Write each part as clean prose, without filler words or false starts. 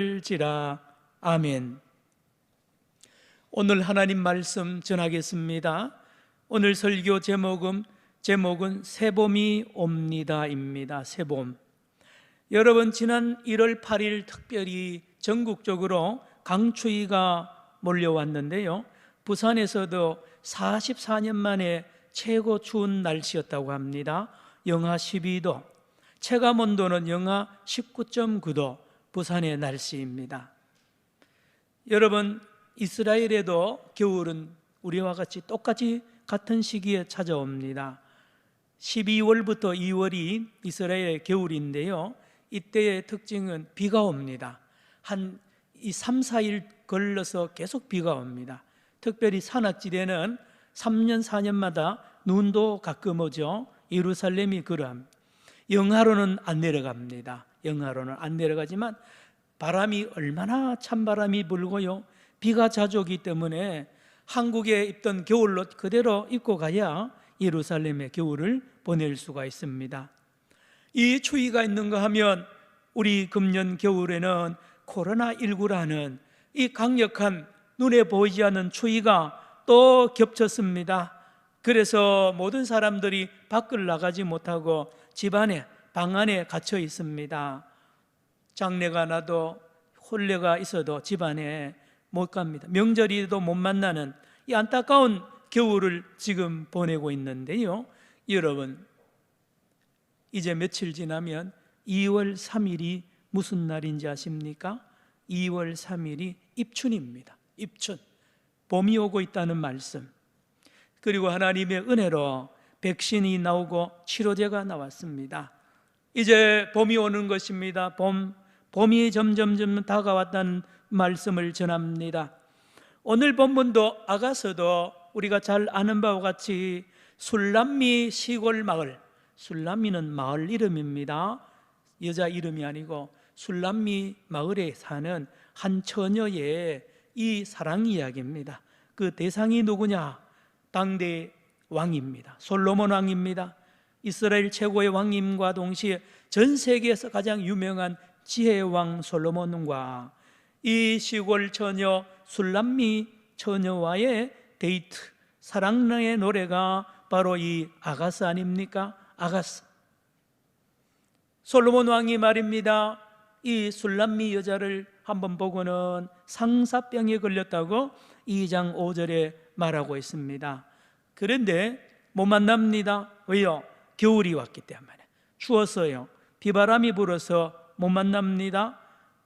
지라. 아멘. 오늘 하나님 말씀 전하겠습니다. 오늘 설교 제목은 새봄이 옵니다입니다. 새봄. 여러분, 지난 1월 8일 특별히 전국적으로 강추위가 몰려왔는데요, 부산에서도 44년 만에 최고 추운 날씨였다고 합니다. 영하 12도, 체감온도는 영하 19.9도, 부산의 날씨입니다. 여러분, 이스라엘에도 겨울은 우리와 똑같이 같은 시기에 찾아옵니다. 12월부터 2월이 이스라엘의 겨울인데요, 이때의 특징은 비가 옵니다. 한 3, 4일 걸러서 계속 비가 옵니다. 특별히 산악지대는 3년, 4년마다 눈도 가끔 오죠. 예루살렘이 그러합니다. 영하로는 안 내려갑니다. 영하로는 안 내려가지만 바람이 얼마나 찬바람이 불고요, 비가 자주 오기 때문에 한국에 입던 겨울옷 그대로 입고 가야 예루살렘의 겨울을 보낼 수가 있습니다. 이 추위가 있는가 하면 우리 금년 겨울에는 코로나19라는 이 강력한 눈에 보이지 않는 추위가 또 겹쳤습니다. 그래서 모든 사람들이 밖을 나가지 못하고 집안에, 방 안에 갇혀 있습니다. 장례가 나도 혼례가 있어도 집안에 못 갑니다. 명절이도 못 만나는 이 안타까운 겨울을 지금 보내고 있는데요, 여러분, 이제 며칠 지나면 2월 3일이 무슨 날인지 아십니까? 2월 3일이 입춘입니다. 입춘, 봄이 오고 있다는 말씀. 그리고 하나님의 은혜로 백신이 나오고 치료제가 나왔습니다. 이제 봄이 오는 것입니다. 봄이 점점 다가왔다는 말씀을 전합니다. 오늘 본문도 아가서도 우리가 잘 아는 바와 같이 술람미 시골 마을, 술람미는 마을 이름입니다. 여자 이름이 아니고 술람미 마을에 사는 한 처녀의 이 사랑 이야기입니다. 그 대상이 누구냐? 당대 왕입니다. 솔로몬 왕입니다. 이스라엘 최고의 왕임과 동시에 전 세계에서 가장 유명한 지혜의 왕 솔로몬과 이 시골 처녀 술람미 처녀와의 데이트, 사랑의 노래가 바로 이 아가스 아닙니까? 아가스. 솔로몬 왕이 말입니다, 이 술람미 여자를 한번 보고는 상사병에 걸렸다고 2장 5절에 말하고 있습니다. 그런데 못 만납니다. 왜요? 겨울이 왔기 때문에. 추웠어요. 비바람이 불어서 못 만납니다.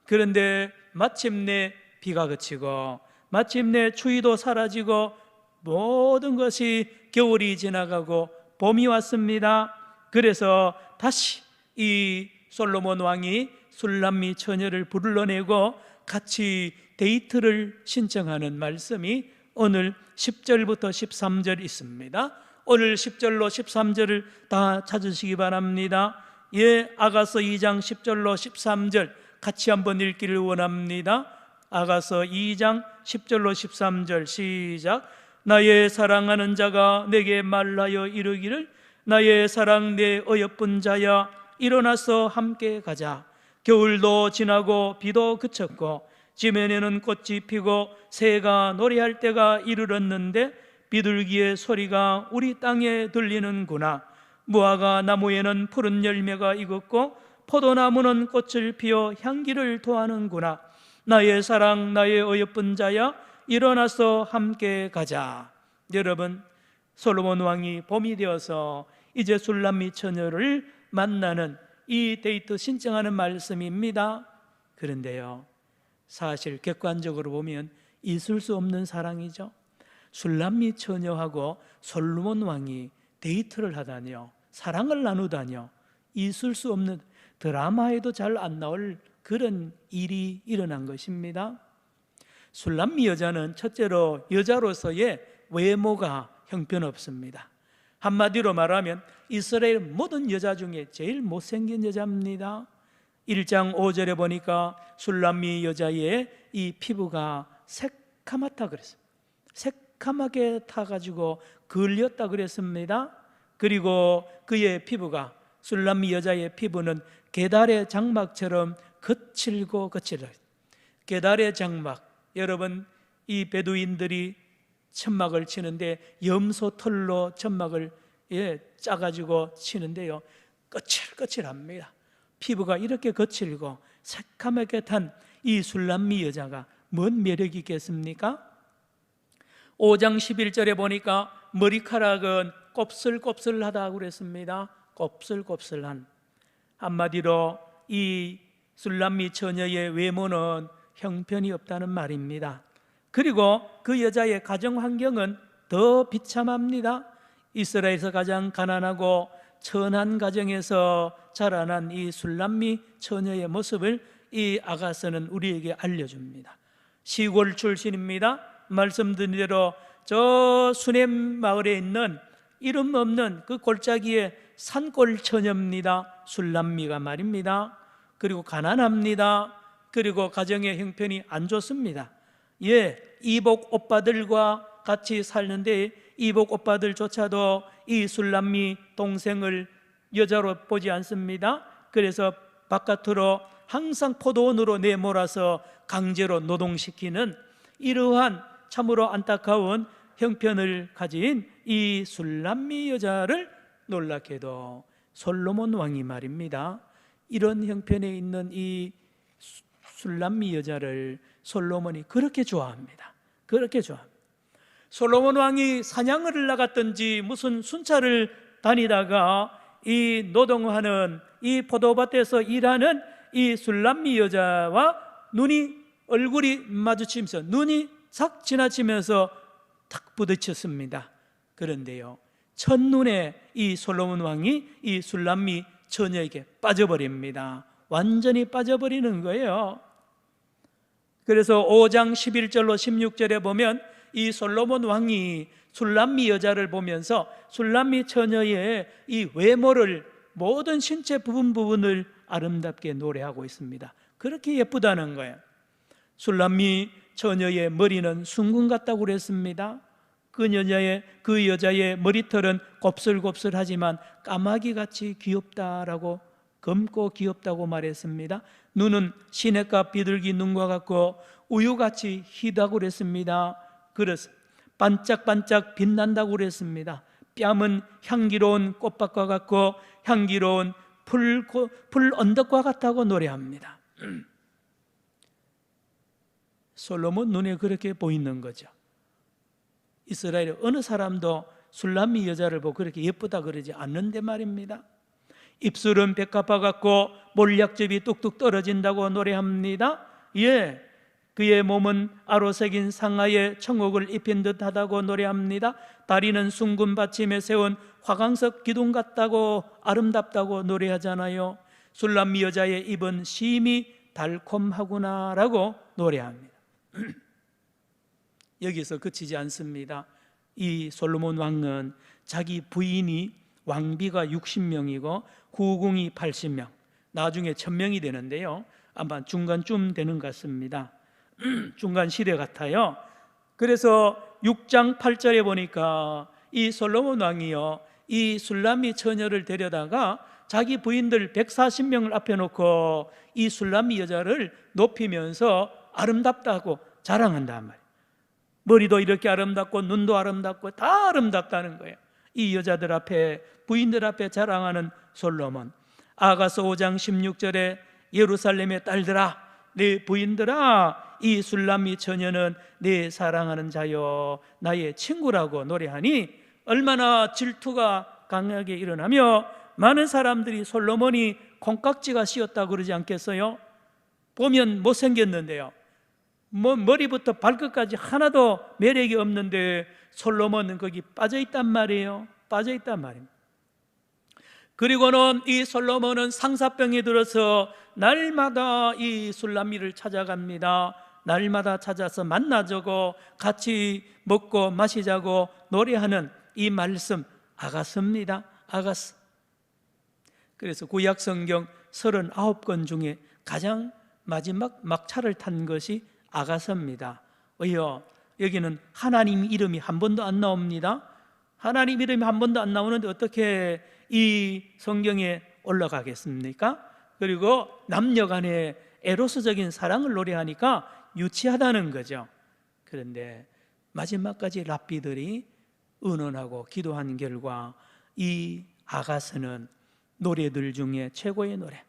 그런데 마침내 비가 그치고 마침내 추위도 사라지고 모든 것이 겨울이 지나가고 봄이 왔습니다. 그래서 다시 이 솔로몬 왕이 술람미 처녀를 불러내고 같이 데이트를 신청하는 말씀이 오늘 10절부터 13절 있습니다. 오늘 10절로 13절을 다 찾으시기 바랍니다. 아가서 2장 10절로 13절 같이 한번 읽기를 원합니다. 아가서 2장 10절로 13절 시작. 나의 사랑하는 자가 내게 말하여 이르기를, 나의 사랑 내 어여쁜 자야, 일어나서 함께 가자. 겨울도 지나고 비도 그쳤고 지면에는 꽃이 피고 새가 노래할 때가 이르렀는데 비둘기의 소리가 우리 땅에 들리는구나. 무화과 나무에는 푸른 열매가 익었고 포도나무는 꽃을 피워 향기를 토하는구나. 나의 사랑, 나의 어여쁜 자야, 일어나서 함께 가자. 여러분, 솔로몬 왕이 봄이 되어서 이제 술람미 처녀를 만나는 이 데이트 신청하는 말씀입니다. 그런데요, 사실 객관적으로 보면 있을 수 없는 사랑이죠. 술람미 처녀하고 솔로몬 왕이 데이트를 하다니요, 사랑을 나누다니요, 있을 수 없는, 드라마에도 잘 안 나올 그런 일이 일어난 것입니다. 술람미 여자는 첫째로 여자로서의 외모가 형편없습니다. 한마디로 말하면 이스라엘 모든 여자 중에 제일 못생긴 여자입니다. 1장 5절에 보니까 술람미 여자의 이 피부가 새카맣다 그랬어요. 새카맣게 타가지고 걸렸다 그랬습니다. 그리고 그의 피부가, 술람미 여자의 피부는 게달의 장막처럼 거칠고 거칠어요. 게달의 장막, 여러분 이 베두인들이 천막을 치는데 염소 털로 천막을 짜가지고 치는데요, 거칠거칠합니다. 피부가 이렇게 거칠고 새카맣게 탄 이 술람미 여자가 뭔 매력이 있겠습니까? 5장 11절에 보니까 머리카락은 곱슬곱슬하다고 그랬습니다. 곱슬곱슬한, 한마디로 이 술람미 처녀의 외모는 형편이 없다는 말입니다. 그리고 그 여자의 가정 환경은 더 비참합니다. 이스라엘에서 가장 가난하고 천한 가정에서 자라난 이 술람미 처녀의 모습을 이 아가서는 우리에게 알려줍니다. 시골 출신입니다. 말씀드린 대로 저 수넴 마을에 있는 이름 없는 그 골짜기의 산골 처녀입니다. 술람미가 말입니다. 그리고 가난합니다. 그리고 가정의 형편이 안 좋습니다. 이복 오빠들과 같이 살는데 이복 오빠들조차도 이 술람미 동생을 여자로 보지 않습니다. 그래서 바깥으로 항상 포도원으로 내몰아서 강제로 노동시키는 이러한 참으로 안타까운 형편을 가진 이 술람미 여자를 놀랍게도 솔로몬 왕이 말입니다, 이런 형편에 있는 이 술람미 여자를 솔로몬이 그렇게 좋아합니다. 그렇게 좋아합니다. 솔로몬 왕이 사냥을 나갔든지 무슨 순찰을 다니다가 이 노동하는 이 포도밭에서 일하는 이 술람미 여자와 얼굴이 마주치면서 눈이 싹 지나치면서 탁 부딪혔습니다. 그런데요, 첫눈에 이 솔로몬 왕이 이 술람미 처녀에게 빠져버립니다. 완전히 빠져버리는 거예요. 그래서 5장 11절로 16절에 보면 이 솔로몬 왕이 술람미 여자를 보면서 술람미 처녀의 이 외모를, 모든 신체 부분을 아름답게 노래하고 있습니다. 그렇게 예쁘다는 거예요. 술람미 처녀의 머리는 숭근 같다고 그랬습니다. 그 여자의 머리털은 곱슬곱슬하지만 까마귀같이 귀엽다라고, 검고 귀엽다고 말했습니다. 눈은 시냇가 비둘기 눈과 같고 우유같이 희다고 그랬습니다. 그래서 반짝반짝 빛난다고 그랬습니다. 뺨은 향기로운 꽃밭과 같고 향기로운 풀 언덕과 같다고 노래합니다. 솔로몬 눈에 그렇게 보이는 거죠. 이스라엘의 어느 사람도 술람미 여자를 보고 그렇게 예쁘다 그러지 않는데 말입니다. 입술은 백합화 같고 몰약즙이 뚝뚝 떨어진다고 노래합니다. 그의 몸은 아로새긴 상하에 청옥을 입힌 듯하다고 노래합니다. 다리는 숭근 받침에 세운 화강석 기둥 같다고, 아름답다고 노래하잖아요. 술람미 여자의 입은 심이 달콤하구나라고 노래합니다. 여기서 그치지 않습니다. 이 솔로몬 왕은 자기 부인이 왕비가 60명이고 후궁이 80명, 나중에 1000명이 되는데요, 아마 중간쯤 되는 것 같습니다. 중간 시대 같아요. 그래서 6장 8절에 보니까 이 솔로몬 왕이요, 이 술람미 처녀를 데려다가 자기 부인들 140명을 앞에 놓고 이 술람미 여자를 높이면서 아름답다고 자랑한단 말이에요. 머리도 이렇게 아름답고 눈도 아름답고 다 아름답다는 거예요. 이 여자들 앞에, 부인들 앞에 자랑하는 솔로몬. 아가서 5장 16절에 예루살렘의 딸들아, 내 부인들아, 이 술람미 처녀는 내 사랑하는 자요 나의 친구라고 노래하니 얼마나 질투가 강하게 일어나며 많은 사람들이 솔로몬이 콩깍지가 씌었다고 그러지 않겠어요? 보면 못생겼는데요, 머리부터 발끝까지 하나도 매력이 없는데 솔로몬은 거기 빠져있단 말이에요. 빠져있단 말입니다. 그리고는 이 솔로몬은 상사병에 들어서 날마다 이 술람미를 찾아갑니다. 날마다 찾아서 만나자고 같이 먹고 마시자고 노래하는 이 말씀, 아가서입니다. 아가서. 그래서 구약 성경 39권 중에 가장 마지막 막차를 탄 것이 아가서입니다. 왜요? 여기는 하나님 이름이 한 번도 안 나옵니다. 하나님 이름이 한 번도 안 나오는데 어떻게 이 성경에 올라가겠습니까? 그리고 남녀 간의 에로스적인 사랑을 노래하니까 유치하다는 거죠. 그런데 마지막까지 랍비들이 의논하고 기도한 결과 이 아가서는 노래들 중에 최고의 노래,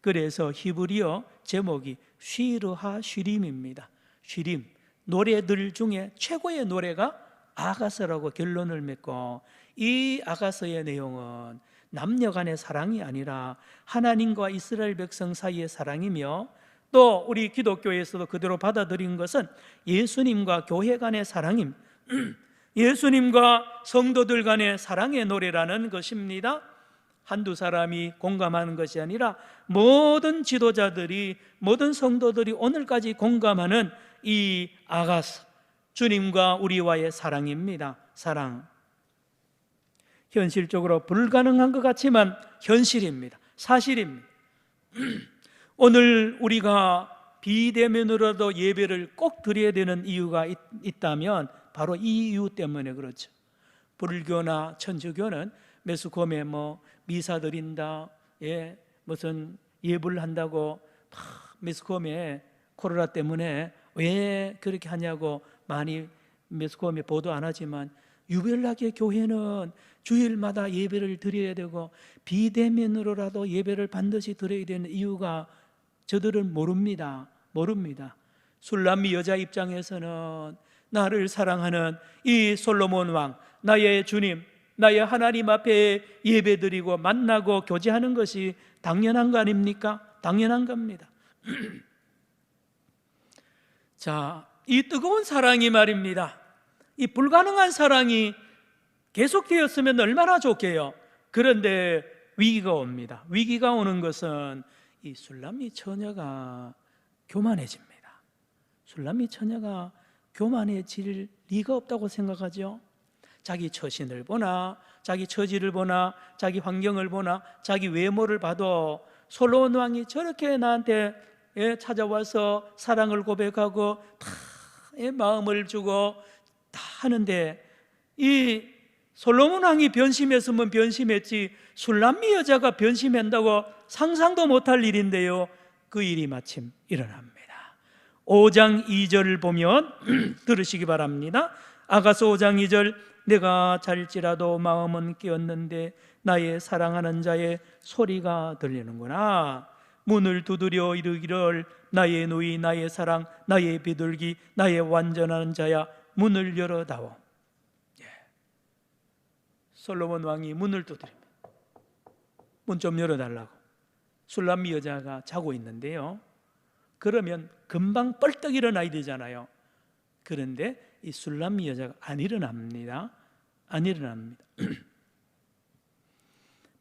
그래서 히브리어 제목이 쉬르하 쉬림입니다. 쉬림, 노래들 중에 최고의 노래가 아가서라고 결론을 맺고, 이 아가서의 내용은 남녀 간의 사랑이 아니라 하나님과 이스라엘 백성 사이의 사랑이며, 또 우리 기독교에서도 그대로 받아들인 것은 예수님과 교회 간의 사랑임, 예수님과 성도들 간의 사랑의 노래라는 것입니다. 한두 사람이 공감하는 것이 아니라 모든 지도자들이, 모든 성도들이 오늘까지 공감하는 이 아가서, 주님과 우리와의 사랑입니다. 사랑. 현실적으로 불가능한 것 같지만 현실입니다. 사실입니다. 오늘 우리가 비대면으로도 예배를 꼭 드려야 되는 이유가 있다면 바로 이 이유 때문에 그렇죠. 불교나 천주교는 매스컴에 미사 드린다, 무슨 예불 한다고 매스컴에 코로나 때문에 왜 그렇게 하냐고 많이 매스컴에 보도 안 하지만, 유별나게 교회는 주일마다 예배를 드려야 되고 비대면으로라도 예배를 반드시 드려야 되는 이유가 저들은 모릅니다. 술람미 여자 입장에서는 나를 사랑하는 이 솔로몬 왕, 나의 주님, 나의 하나님 앞에 예배드리고 만나고 교제하는 것이 당연한 거 아닙니까? 당연한 겁니다. 자, 이 뜨거운 사랑이 말입니다, 이 불가능한 사랑이 계속되었으면 얼마나 좋게요. 그런데 위기가 옵니다. 위기가 오는 것은 이 술람미 처녀가 교만해집니다. 술람미 처녀가 교만해질 리가 없다고 생각하죠. 자기 처신을 보나, 자기 처지를 보나, 자기 환경을 보나, 자기 외모를 봐도 솔로몬 왕이 저렇게 나한테 찾아와서 사랑을 고백하고 다 마음을 주고 다 하는데, 이 솔로몬 왕이 변심했으면 변심했지 술람미 여자가 변심한다고 상상도 못할 일인데요, 그 일이 마침 일어납니다. 5장 2절을 보면 들으시기 바랍니다. 아가서 5장 2절, 내가 잘지라도 마음은 깨었는데 나의 사랑하는 자의 소리가 들리는구나. 문을 두드려 이르기를 나의 누이, 나의 사랑, 나의 비둘기, 나의 완전한 자야, 문을 열어다오. 솔로몬 왕이 문을 두드립니다. 문 좀 열어달라고. 술람미 여자가 자고 있는데요, 그러면 금방 뻘떡 일어나야 되잖아요. 그런데 이 술람미 여자가 안 일어납니다.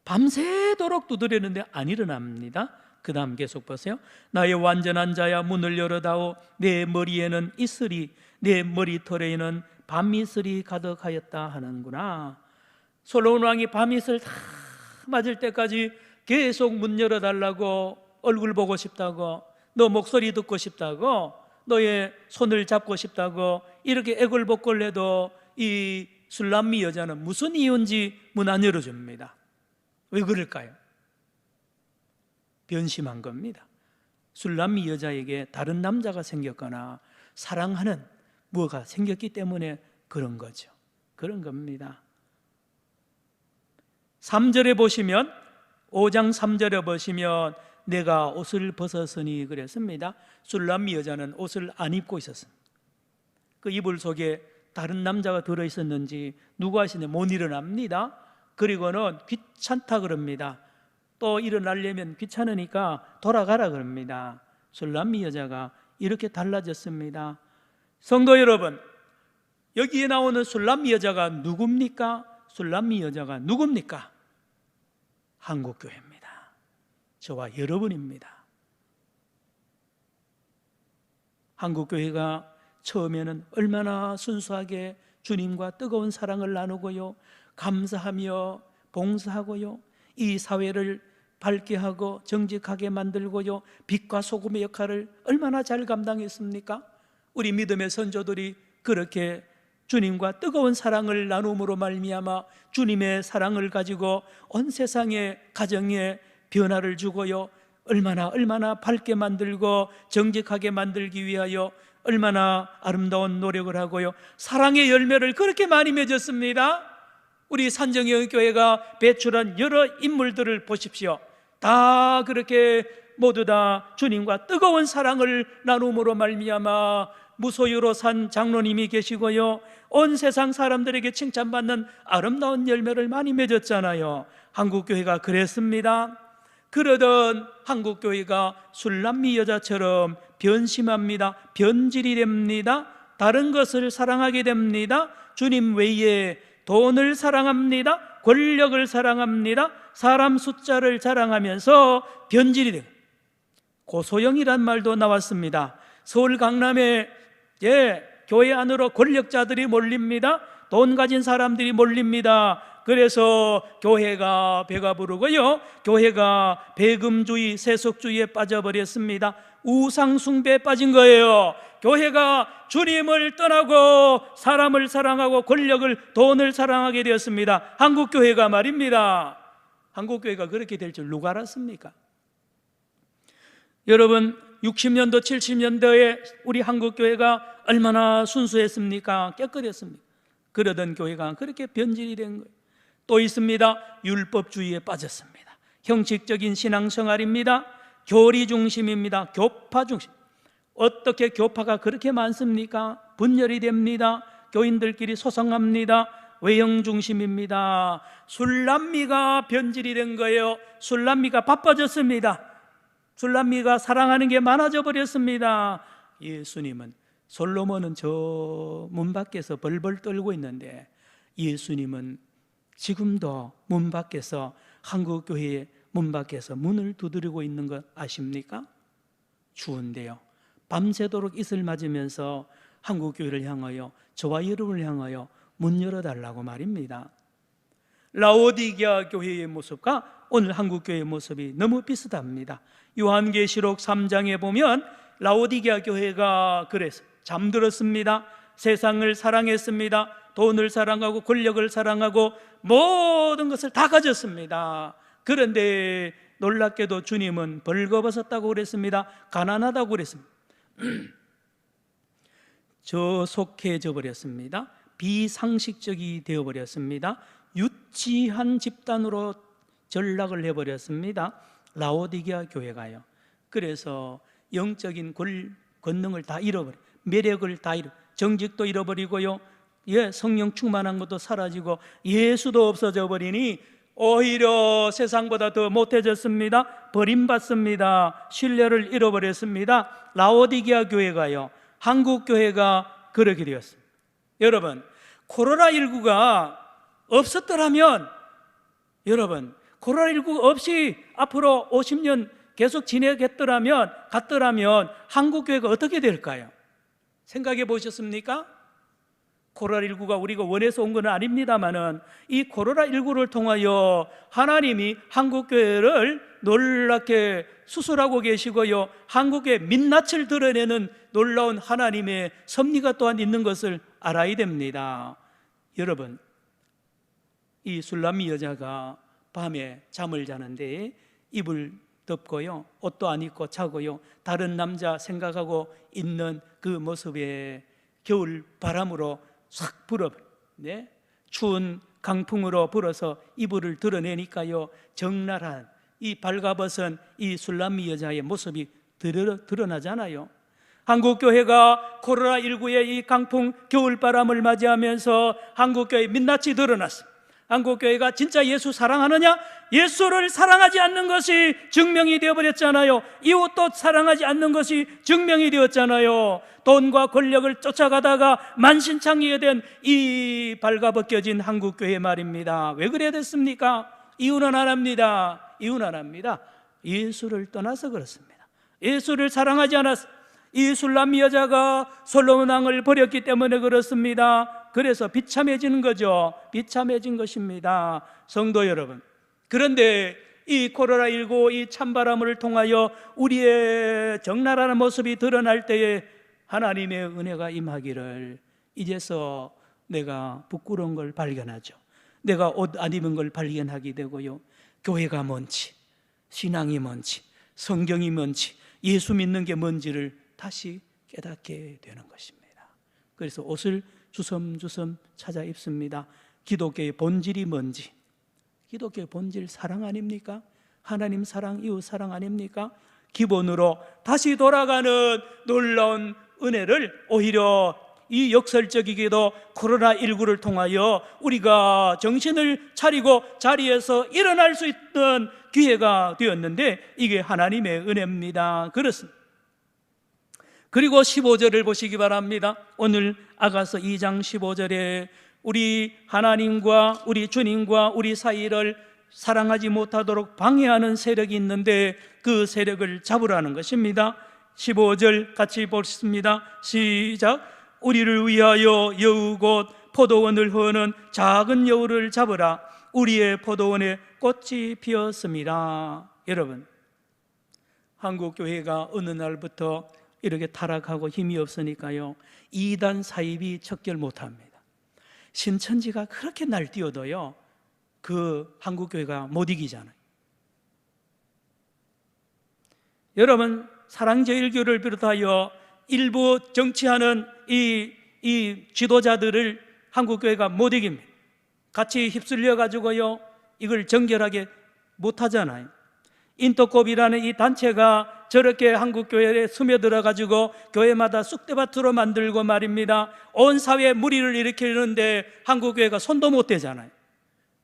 밤새도록 두드렸는데 안 일어납니다. 그 다음 계속 보세요. 나의 완전한 자야, 문을 열어다오. 내 머리에는 이슬이, 내 머리털에는 밤이슬이 가득하였다 하는구나. 솔로몬 왕이 밤이슬 다 맞을 때까지 계속 문 열어달라고, 얼굴 보고 싶다고, 너 목소리 듣고 싶다고, 너의 손을 잡고 싶다고 이렇게 애걸복걸 해도 이 술람미 여자는 무슨 이유인지 문 안 열어줍니다. 왜 그럴까요? 변심한 겁니다. 술람미 여자에게 다른 남자가 생겼거나 사랑하는 뭐가 생겼기 때문에 그런 거죠. 그런 겁니다. 3절에 보시면, 5장 3절에 보시면 내가 옷을 벗었으니 그랬습니다. 술람미 여자는 옷을 안 입고 있었습니다. 그 이불 속에 다른 남자가 들어있었는지 누가 아시네, 못 일어납니다. 그리고는 귀찮다 그럽니다. 또 일어나려면 귀찮으니까 돌아가라 그럽니다. 술람미 여자가 이렇게 달라졌습니다. 성도 여러분, 여기에 나오는 술람미 여자가 누굽니까? 술람미 여자가 누굽니까? 한국교회입니다. 저와 여러분입니다. 한국교회가 처음에는 얼마나 순수하게 주님과 뜨거운 사랑을 나누고요, 감사하며 봉사하고요, 이 사회를 밝게 하고 정직하게 만들고요, 빛과 소금의 역할을 얼마나 잘 감당했습니까? 우리 믿음의 선조들이 그렇게 주님과 뜨거운 사랑을 나눔으로 말미암아 주님의 사랑을 가지고 온 세상의 가정에 변화를 주고요, 얼마나 밝게 만들고 정직하게 만들기 위하여 얼마나 아름다운 노력을 하고요, 사랑의 열매를 그렇게 많이 맺었습니다. 우리 산정형교회가 배출한 여러 인물들을 보십시오. 다 그렇게 모두 다 주님과 뜨거운 사랑을 나눔으로 말미암아 무소유로 산 장로님이 계시고요, 온 세상 사람들에게 칭찬받는 아름다운 열매를 많이 맺었잖아요. 한국교회가 그랬습니다. 그러던 한국교회가 술남미 여자처럼 변심합니다. 변질이 됩니다. 다른 것을 사랑하게 됩니다. 주님 외에 돈을 사랑합니다. 권력을 사랑합니다. 사람 숫자를 자랑하면서 변질이 되고, 고소영이란 말도 나왔습니다. 서울 강남에 교회 안으로 권력자들이 몰립니다. 돈 가진 사람들이 몰립니다. 그래서 교회가 배가 부르고요, 교회가 배금주의, 세속주의에 빠져버렸습니다. 우상숭배에 빠진 거예요. 교회가 주님을 떠나고 사람을 사랑하고 권력을, 돈을 사랑하게 되었습니다. 한국교회가 말입니다. 한국교회가 그렇게 될 줄 누가 알았습니까? 여러분, 60년도 70년도에 우리 한국교회가 얼마나 순수했습니까? 깨끗했습니까? 그러던 교회가 그렇게 변질이 된 거예요. 또 있습니다. 율법주의에 빠졌습니다. 형식적인 신앙생활입니다. 교리 중심입니다. 교파 중심. 어떻게 교파가 그렇게 많습니까? 분열이 됩니다. 교인들끼리 소송합니다. 외형 중심입니다. 술남미가 변질이 된 거예요. 술남미가 바빠졌습니다. 술남미가 사랑하는 게 많아져 버렸습니다. 예수님은, 솔로몬은 저 문 밖에서 벌벌 떨고 있는데 예수님은 지금도 문 밖에서, 한국교회의 문 밖에서 문을 두드리고 있는 것 아십니까? 추운데요, 밤새도록 이슬 맞으면서 한국교회를 향하여, 저와 여러분을 향하여 문 열어달라고 말입니다. 라오디게아 교회의 모습과 오늘 한국교회의 모습이 너무 비슷합니다. 요한계시록 3장에 보면 라오디게아 교회가 그래서 잠들었습니다. 세상을 사랑했습니다. 돈을 사랑하고 권력을 사랑하고 모든 것을 다 가졌습니다. 그런데 놀랍게도 주님은 벌거벗었다고 그랬습니다. 가난하다고 그랬습니다. 저속해져 버렸습니다. 비상식적이 되어버렸습니다. 유치한 집단으로 전락을 해버렸습니다. 라오디게아 교회가요. 그래서 영적인 권능을 다 잃어버려, 매력을 다 잃어, 정직도 잃어버리고요, 성령 충만한 것도 사라지고 예수도 없어져 버리니 오히려 세상보다 더 못해졌습니다. 버림받습니다. 신뢰를 잃어버렸습니다. 라오디게아 교회가요, 한국교회가 그렇게 되었습니다. 여러분, 코로나19가 없었더라면, 여러분, 코로나19 없이 앞으로 50년 계속 갔더라면 한국교회가 어떻게 될까요? 생각해 보셨습니까? 코로나19가 우리가 원해서 온 건 아닙니다만은 이 코로나19를 통하여 하나님이 한국교회를 놀랍게 수술하고 계시고요, 한국의 민낯을 드러내는 놀라운 하나님의 섭리가 또한 있는 것을 알아야 됩니다. 여러분, 이 술람미 여자가 밤에 잠을 자는데 이불 덮고요, 옷도 안 입고 자고요, 다른 남자 생각하고 있는 그 모습에 겨울 바람으로 싹 불어버려, 추운 강풍으로 불어서 이불을 드러내니까요, 적나라한 이 발가벗은 이 술람미 여자의 모습이 드러나잖아요. 한국교회가 코로나19의 이 강풍 겨울바람을 맞이하면서 한국교회 민낯이 드러났습니다. 한국교회가 진짜 예수 사랑하느냐? 예수를 사랑하지 않는 것이 증명이 되어버렸잖아요. 이웃도 사랑하지 않는 것이 증명이 되었잖아요. 돈과 권력을 쫓아가다가 만신창이에 된 이 발가벗겨진 한국교회 말입니다. 왜 그래야 됐습니까? 이유는 하나입니다. 이유는 하나입니다. 예수를 떠나서 그렇습니다. 예수를 사랑하지 않았어. 이 술람미 여자가 솔로몬 왕을 버렸기 때문에 그렇습니다. 그래서 비참해지는 거죠. 비참해진 것입니다. 성도 여러분, 그런데 이 코로나19 이 찬바람을 통하여 우리의 적나라한 모습이 드러날 때에 하나님의 은혜가 임하기를, 이제서 내가 부끄러운 걸 발견하죠. 내가 옷 안 입은 걸 발견하게 되고요, 교회가 뭔지, 신앙이 뭔지, 성경이 뭔지, 예수 믿는 게 뭔지를 다시 깨닫게 되는 것입니다. 그래서 옷을 주섬주섬 찾아 입습니다. 기독교의 본질이 뭔지, 기독교의 본질 사랑 아닙니까? 하나님 사랑, 이웃 사랑 아닙니까? 기본으로 다시 돌아가는 놀라운 은혜를 오히려 이 역설적이게도 코로나19를 통하여 우리가 정신을 차리고 자리에서 일어날 수 있는 기회가 되었는데, 이게 하나님의 은혜입니다. 그렇습니다. 그리고 15절을 보시기 바랍니다. 오늘 아가서 2장 15절에 우리 하나님과 우리 주님과 우리 사이를 사랑하지 못하도록 방해하는 세력이 있는데 그 세력을 잡으라는 것입니다. 15절 같이 보겠습니다. 시작. 우리를 위하여 여우 곧 포도원을 허는 작은 여우를 잡으라. 우리의 포도원에 꽃이 피었습니다. 여러분, 한국교회가 어느 날부터 이렇게 타락하고 힘이 없으니까요, 이단 사입이 척결 못합니다. 신천지가 그렇게 날뛰어도요, 그 한국교회가 못 이기잖아요. 여러분, 사랑제일교를 비롯하여 일부 정치하는 이 지도자들을 한국교회가 못 이깁니다. 같이 휩쓸려 가지고요, 이걸 정결하게 못하잖아요. 인터콥이라는 이 단체가 저렇게 한국교회에 스며들어 가지고 교회마다 쑥대밭으로 만들고 말입니다. 온 사회에 무리를 일으키는데 한국교회가 손도 못 대잖아요.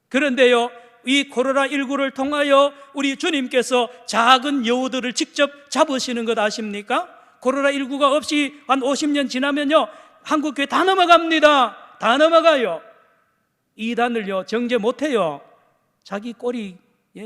그런데요, 이 코로나19를 통하여 우리 주님께서 작은 여우들을 직접 잡으시는 것 아십니까? 코로나19가 없이 한 50년 지나면요, 한국교회 다 넘어갑니다. 다 넘어가요. 이단을요 정죄 못해요. 자기 꼴이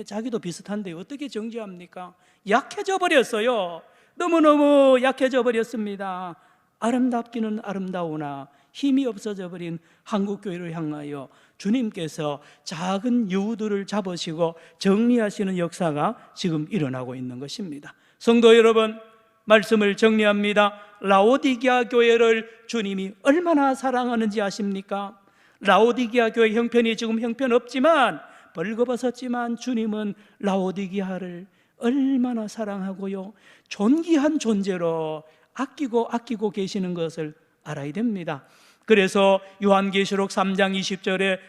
자기도 비슷한데 어떻게 정죄합니까? 약해져 버렸어요. 너무너무 약해져 버렸습니다. 아름답기는 아름다우나 힘이 없어져 버린 한국교회를 향하여 주님께서 작은 여우들을 잡으시고 정리하시는 역사가 지금 일어나고 있는 것입니다. 성도 여러분, 말씀을 정리합니다. 라오디게아 교회를 주님이 얼마나 사랑하는지 아십니까? 라오디게아 교회 형편이 지금 형편없지만, 벌거벗었지만 주님은 라오디게아를 얼마나 사랑하고요, 존귀한 존재로 아끼고 계시는 것을 알아야 됩니다. 그래서 요한계시록 3장 20절에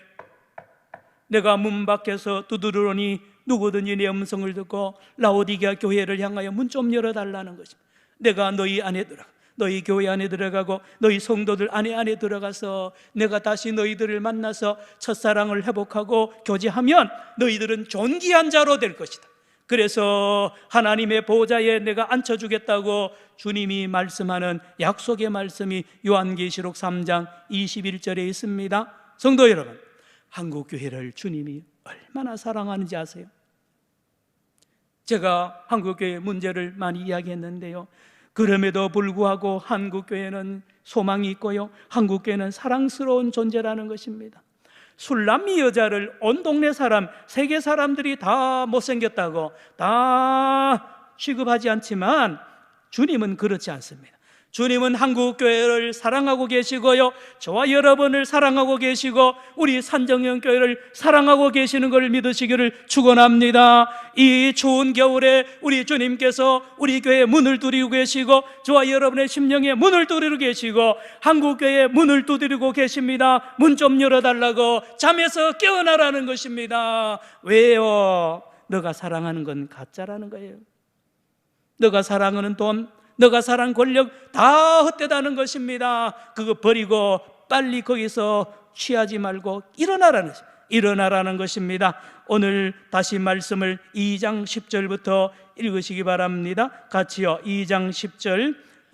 내가 문 밖에서 두드리노니 누구든지 내 음성을 듣고 라오디게아 교회를 향하여 문 좀 열어달라는 것입니다. 내가 너희 안에 너희 교회 안에 들어가고 너희 성도들 안에 들어가서 내가 다시 너희들을 만나서 첫사랑을 회복하고 교제하면 너희들은 존귀한 자로 될 것이다. 그래서 하나님의 보좌에 내가 앉혀주겠다고 주님이 말씀하는 약속의 말씀이 요한계시록 3장 21절에 있습니다. 성도 여러분, 한국교회를 주님이 얼마나 사랑하는지 아세요? 제가 한국교회 문제를 많이 이야기했는데요, 그럼에도 불구하고 한국교회는 소망이 있고요, 한국교회는 사랑스러운 존재라는 것입니다. 술남미 여자를 온 동네 사람, 세계 사람들이 다 못생겼다고 다 취급하지 않지만 주님은 그렇지 않습니다. 주님은 한국교회를 사랑하고 계시고요, 저와 여러분을 사랑하고 계시고 우리 산정형교회를 사랑하고 계시는 걸 믿으시기를 축원합니다. 이 추운 겨울에 우리 주님께서 우리 교회에 문을 두드리고 계시고 저와 여러분의 심령에 문을 두드리고 계시고 한국교회에 문을 두드리고 계십니다. 문 좀 열어달라고, 잠에서 깨어나라는 것입니다. 왜요? 너가 사랑하는 건 가짜라는 거예요. 너가 사랑하는 돈, 너가 사랑 권력 다 헛되다는 것입니다. 그거 버리고 빨리 거기서 취하지 말고 일어나라는 것입니다. 오늘 다시 말씀을 2장 10절부터 읽으시기 바랍니다. 같이요. 2장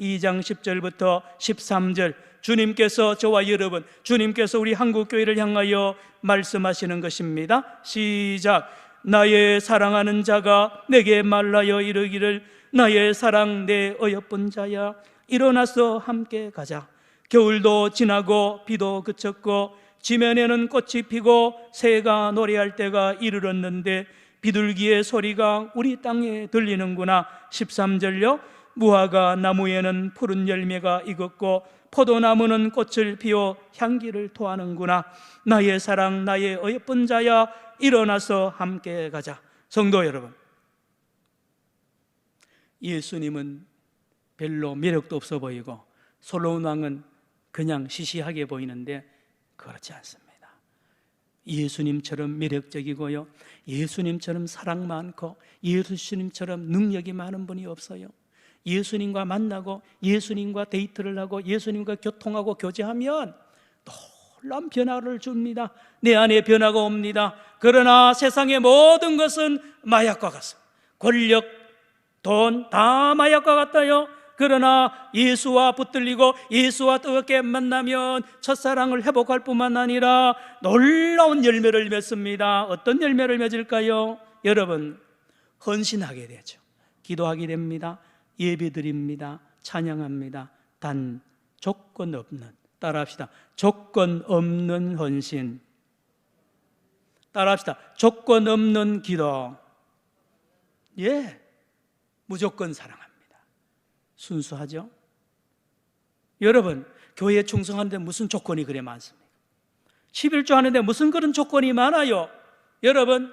10절부터 13절. 주님께서 저와 여러분, 주님께서 우리 한국교회를 향하여 말씀하시는 것입니다. 시작. 나의 사랑하는 자가 내게 말라여 이르기를 나의 사랑 내 어여쁜 자야, 일어나서 함께 가자. 겨울도 지나고 비도 그쳤고 지면에는 꽃이 피고 새가 노래할 때가 이르렀는데 비둘기의 소리가 우리 땅에 들리는구나. 13절요. 무화과 나무에는 푸른 열매가 익었고 포도나무는 꽃을 피워 향기를 토하는구나. 나의 사랑 나의 어여쁜 자야, 일어나서 함께 가자. 성도 여러분, 예수님은 별로 매력도 없어 보이고 솔로몬 왕은 그냥 시시하게 보이는데 그렇지 않습니다. 예수님처럼 매력적이고요, 예수님처럼 사랑 많고 예수님처럼 능력이 많은 분이 없어요. 예수님과 만나고 예수님과 데이트를 하고 예수님과 교통하고 교제하면 놀라운 변화를 줍니다. 내 안에 변화가 옵니다. 그러나 세상의 모든 것은 마약과 같습니다. 권력, 돈 다 마약과 같아요. 그러나 예수와 붙들리고 예수와 뜨겁게 만나면 첫사랑을 회복할 뿐만 아니라 놀라운 열매를 맺습니다. 어떤 열매를 맺을까요? 여러분, 헌신하게 되죠. 기도하게 됩니다. 예배드립니다. 찬양합니다. 단 조건 없는, 따라합시다. 조건 없는 헌신. 따라합시다. 조건 없는 기도. 예, 무조건 사랑합니다. 순수하죠? 여러분, 교회에 충성하는데 무슨 조건이 그래 많습니까? 11조 하는데 무슨 그런 조건이 많아요? 여러분,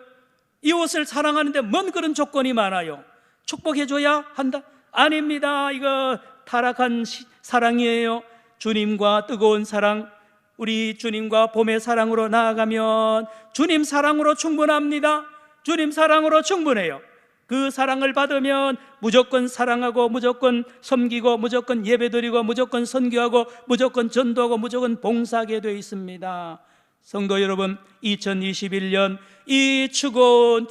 이웃을 사랑하는데 뭔 그런 조건이 많아요? 축복해줘야 한다? 아닙니다. 이거 타락한 사랑이에요. 주님과 뜨거운 사랑, 우리 주님과 봄의 사랑으로 나아가면 주님 사랑으로 충분합니다. 주님 사랑으로 충분해요. 그 사랑을 받으면 무조건 사랑하고 무조건 섬기고 무조건 예배드리고 무조건 선교하고 무조건 전도하고 무조건 봉사하게 되어 있습니다. 성도 여러분, 2021년 이 추운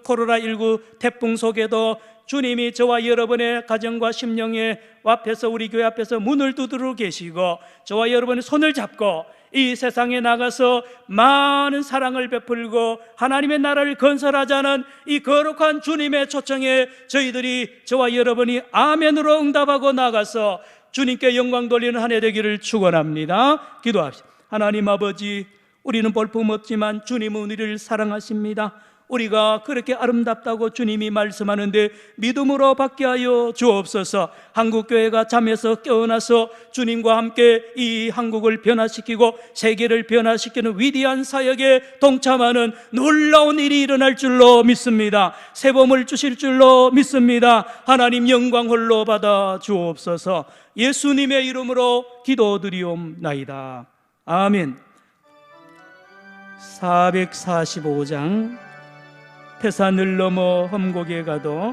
코로나19 태풍 속에도 주님이 저와 여러분의 가정과 심령의 앞에서, 우리 교회 앞에서 문을 두드려 계시고 저와 여러분의 손을 잡고 이 세상에 나가서 많은 사랑을 베풀고 하나님의 나라를 건설하자는 이 거룩한 주님의 초청에 저희들이, 저와 여러분이 아멘으로 응답하고 나가서 주님께 영광 돌리는 한 해 되기를 축원합니다. 기도합시다. 하나님 아버지, 우리는 볼품없지만 주님은 우리를 사랑하십니다. 우리가 그렇게 아름답다고 주님이 말씀하는데 믿음으로 받게 하여 주옵소서. 한국교회가 잠에서 깨어나서 주님과 함께 이 한국을 변화시키고 세계를 변화시키는 위대한 사역에 동참하는 놀라운 일이 일어날 줄로 믿습니다. 새봄을 주실 줄로 믿습니다. 하나님 영광 홀로 받아 주옵소서. 예수님의 이름으로 기도드리옵나이다. 아멘. 445장 태산을 넘어 험곡에 가도